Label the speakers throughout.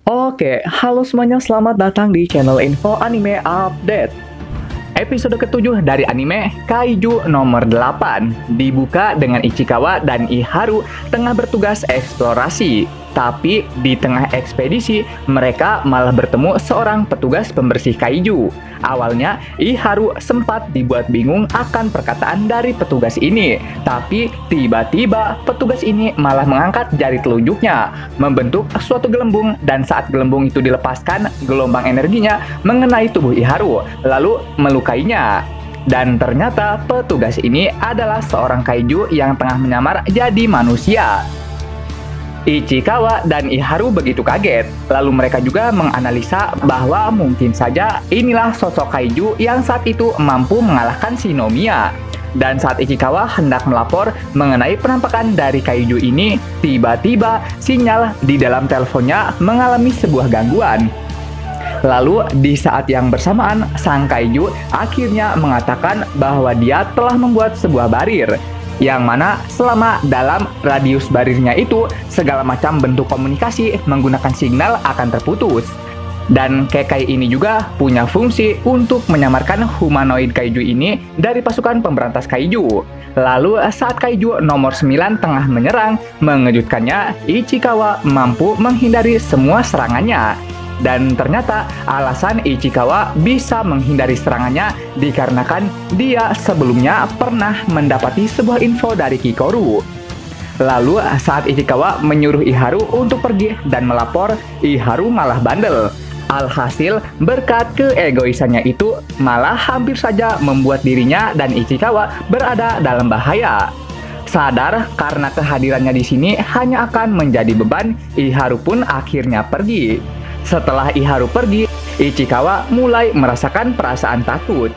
Speaker 1: Oke, halo semuanya, selamat datang di channel Info Anime Update. Episode ke-7 dari anime Kaiju nomor 8 dibuka dengan Ichikawa dan Iharu tengah bertugas eksplorasi. Tapi di tengah ekspedisi, mereka malah bertemu seorang petugas pembersih kaiju. Awalnya, Iharu sempat dibuat bingung akan perkataan dari petugas ini. Tapi tiba-tiba petugas ini malah mengangkat jari telunjuknya, membentuk suatu gelembung, dan saat gelembung itu dilepaskan, gelombang energinya mengenai tubuh Iharu, lalu melukainya. Dan ternyata petugas ini adalah seorang kaiju yang tengah menyamar jadi manusia. Ichikawa dan Iharu begitu kaget, lalu mereka juga menganalisa bahwa mungkin saja inilah sosok kaiju yang saat itu mampu mengalahkan Shinomiya. Dan saat Ichikawa hendak melapor mengenai penampakan dari kaiju ini, tiba-tiba sinyal di dalam teleponnya mengalami sebuah gangguan. Lalu di saat yang bersamaan, sang kaiju akhirnya mengatakan bahwa dia telah membuat sebuah barir, yang mana selama dalam radius barirnya itu, segala macam bentuk komunikasi menggunakan signal akan terputus. Dan Kekai ini juga punya fungsi untuk menyamarkan humanoid kaiju ini dari pasukan pemberantas kaiju. Lalu saat kaiju nomor 9 tengah menyerang, mengejutkannya Ichikawa mampu menghindari semua serangannya. Dan ternyata alasan Ichikawa bisa menghindari serangannya dikarenakan dia sebelumnya pernah mendapati sebuah info dari Kikoru. Lalu saat Ichikawa menyuruh Iharu untuk pergi dan melapor, Iharu malah bandel. Alhasil berkat keegoisannya itu malah hampir saja membuat dirinya dan Ichikawa berada dalam bahaya. Sadar karena kehadirannya di sini hanya akan menjadi beban, Iharu pun akhirnya pergi. Setelah Iharu pergi, Ichikawa mulai merasakan perasaan takut.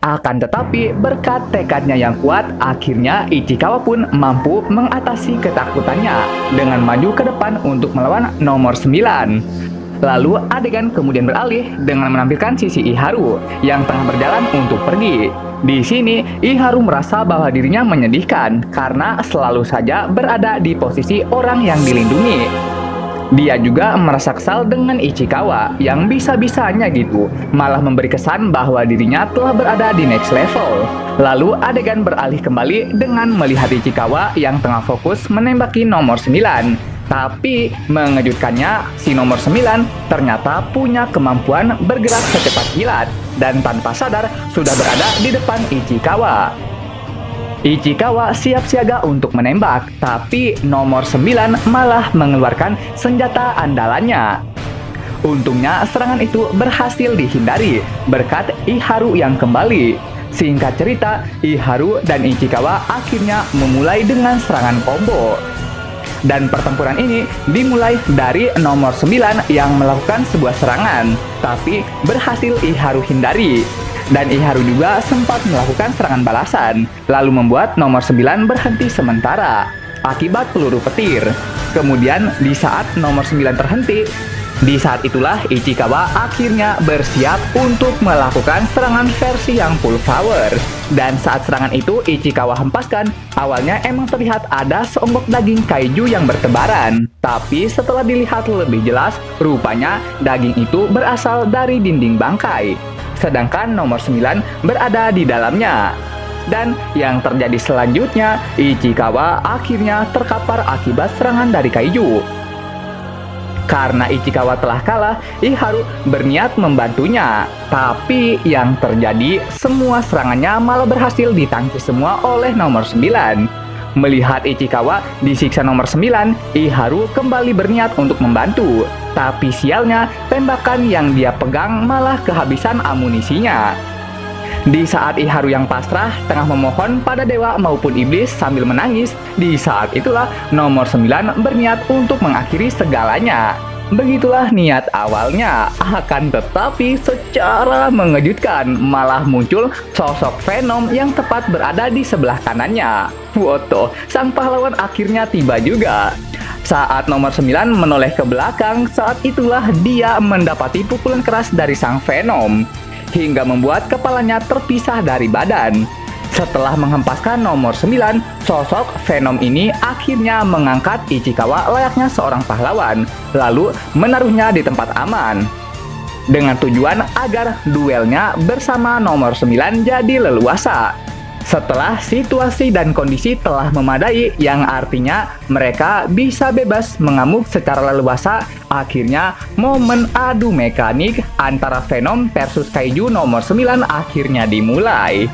Speaker 1: Akan tetapi, berkat tekadnya yang kuat, akhirnya Ichikawa pun mampu mengatasi ketakutannya dengan maju ke depan untuk melawan nomor 9. Lalu adegan kemudian beralih dengan menampilkan sisi Iharu yang tengah berjalan untuk pergi. Di sini, Iharu merasa bahwa dirinya menyedihkan karena selalu saja berada di posisi orang yang dilindungi. Dia juga merasa kesal dengan Ichikawa yang bisa-bisanya gitu, malah memberi kesan bahwa dirinya telah berada di next level. Lalu adegan beralih kembali dengan melihat Ichikawa yang tengah fokus menembaki nomor 9. Tapi mengejutkannya, si nomor 9 ternyata punya kemampuan bergerak secepat kilat dan tanpa sadar sudah berada di depan Ichikawa. Ichikawa siap siaga untuk menembak, tapi nomor 9 malah mengeluarkan senjata andalannya. Untungnya serangan itu berhasil dihindari berkat Iharu yang kembali. Singkat cerita, Iharu dan Ichikawa akhirnya memulai dengan serangan combo. Dan pertempuran ini dimulai dari nomor 9 yang melakukan sebuah serangan, tapi berhasil Iharu hindari. Dan Iharu juga sempat melakukan serangan balasan, lalu membuat nomor 9 berhenti sementara akibat peluru petir. Kemudian di saat nomor 9 terhenti, di saat itulah Ichikawa akhirnya bersiap untuk melakukan serangan versi yang full power. Dan saat serangan itu Ichikawa hempaskan, awalnya emang terlihat ada seonggok daging kaiju yang bertebaran. Tapi setelah dilihat lebih jelas, rupanya daging itu berasal dari dinding bangkai. Sedangkan nomor 9 berada di dalamnya. Dan yang terjadi selanjutnya, Ichikawa akhirnya terkapar akibat serangan dari kaiju. Karena Ichikawa telah kalah, Iharu berniat membantunya. Tapi yang terjadi, semua serangannya malah berhasil ditangkis semua oleh nomor 9. Melihat Ichikawa disiksa nomor 9, Iharu kembali berniat untuk membantu. Tapi sialnya, tembakan yang dia pegang malah kehabisan amunisinya. Di saat Iharu yang pasrah tengah memohon pada dewa maupun iblis sambil menangis, di saat itulah nomor 9 berniat untuk mengakhiri segalanya. Begitulah niat awalnya, akan tetapi secara mengejutkan malah muncul sosok Venom yang tepat berada di sebelah kanannya. Foto, sang pahlawan akhirnya tiba juga. Saat nomor 9 menoleh ke belakang, saat itulah dia mendapati pukulan keras dari sang Venom, hingga membuat kepalanya terpisah dari badan. Setelah menghempaskan nomor 9, sosok Venom ini akhirnya mengangkat Ichikawa layaknya seorang pahlawan, lalu menaruhnya di tempat aman. Dengan tujuan agar duelnya bersama nomor 9 jadi leluasa. Setelah situasi dan kondisi telah memadai, yang artinya mereka bisa bebas mengamuk secara leluasa, akhirnya momen adu mekanik antara Venom versus Kaiju nomor 9 akhirnya dimulai.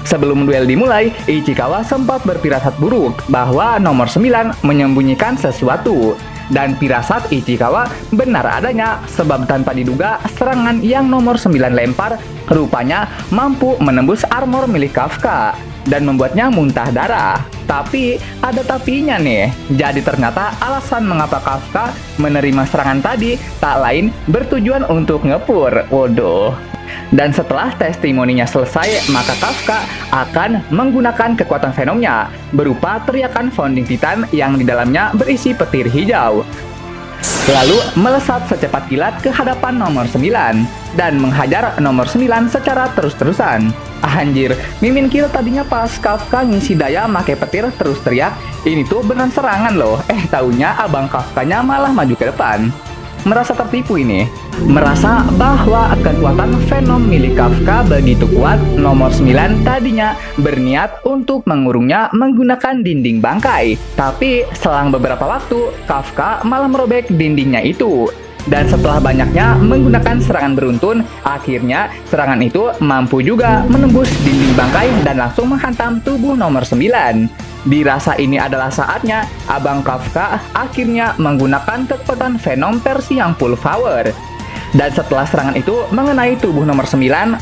Speaker 1: Sebelum duel dimulai, Ichikawa sempat berfirasat buruk bahwa nomor 9 menyembunyikan sesuatu. Dan firasat Ichikawa benar adanya, sebab tanpa diduga serangan yang nomor 9 lempar rupanya mampu menembus armor milik Kafka dan membuatnya muntah darah. Tapi ada tapinya nih, jadi ternyata alasan mengapa Kafka menerima serangan tadi tak lain bertujuan untuk ngepur. Waduh. Dan setelah testimoninya selesai, maka Kafka akan menggunakan kekuatan Venomnya berupa teriakan Founding Titan yang di dalamnya berisi petir hijau. Lalu melesat secepat kilat ke hadapan nomor 9 dan menghajar nomor 9 secara terus-terusan. Anjir, Mimin kira tadinya pas Kafka ngisi daya make petir terus teriak, ini tuh beneran serangan loh. Taunya abang Kafkanya malah maju ke depan. Merasa tertipu ini. Merasa bahwa kekuatan Venom milik Kafka begitu kuat, nomor 9 tadinya berniat untuk mengurungnya menggunakan dinding bangkai. Tapi selang beberapa waktu, Kafka malah merobek dindingnya itu. Dan setelah banyaknya menggunakan serangan beruntun, akhirnya serangan itu mampu juga menembus dinding bangkai dan langsung menghantam tubuh nomor 9. Dirasa ini adalah saatnya abang Kafka akhirnya menggunakan kekuatan Venom versi yang full power. Dan setelah serangan itu mengenai tubuh nomor 9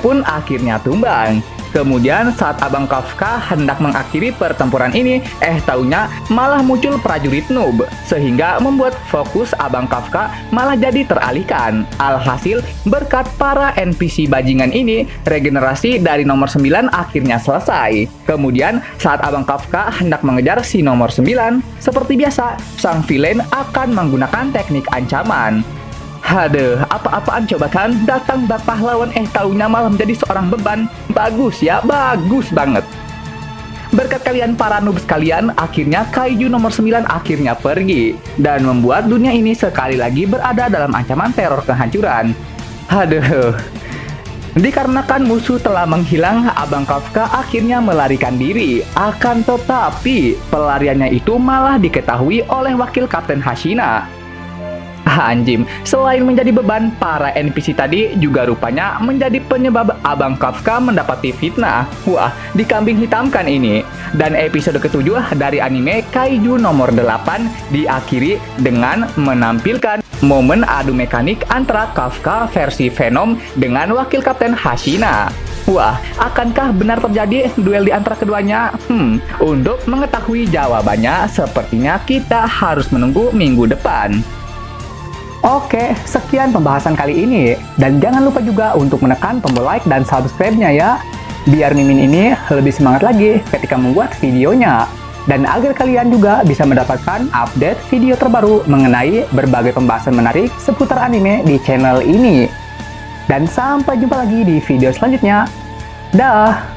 Speaker 1: pun akhirnya tumbang. Kemudian saat abang Kafka hendak mengakhiri pertempuran ini, taunya malah muncul prajurit noob, sehingga membuat fokus abang Kafka malah jadi teralihkan. Alhasil, berkat para NPC bajingan ini, regenerasi dari nomor 9 akhirnya selesai. Kemudian, saat abang Kafka hendak mengejar si nomor 9, seperti biasa, sang villain akan menggunakan teknik ancaman. Haduh, apa-apaan coba kan? Datang bak pahlawan, taunya malah menjadi seorang beban. Bagus ya, bagus banget. Berkat kalian para noob sekalian, akhirnya Kaiju nomor 9 akhirnya pergi. Dan membuat dunia ini sekali lagi berada dalam ancaman teror kehancuran. Haduh. Dikarenakan musuh telah menghilang, abang Kafka akhirnya melarikan diri. Akan tetapi, pelariannya itu malah diketahui oleh wakil Kapten Hashina. Anjim, selain menjadi beban, para NPC tadi juga rupanya menjadi penyebab abang Kafka mendapati fitnah. Wah, dikambing hitamkan ini. Dan episode ke-7 dari anime Kaiju nomor 8 diakhiri dengan menampilkan momen adu mekanik antara Kafka versi Venom dengan wakil Kapten Hashina. Wah, akankah benar terjadi duel di antara keduanya? Untuk mengetahui jawabannya, sepertinya kita harus menunggu minggu depan. Oke, sekian pembahasan kali ini. Dan jangan lupa juga untuk menekan tombol like dan subscribe-nya ya. Biar Mimin ini lebih semangat lagi ketika membuat videonya. Dan agar kalian juga bisa mendapatkan update video terbaru mengenai berbagai pembahasan menarik seputar anime di channel ini. Dan sampai jumpa lagi di video selanjutnya. Dah!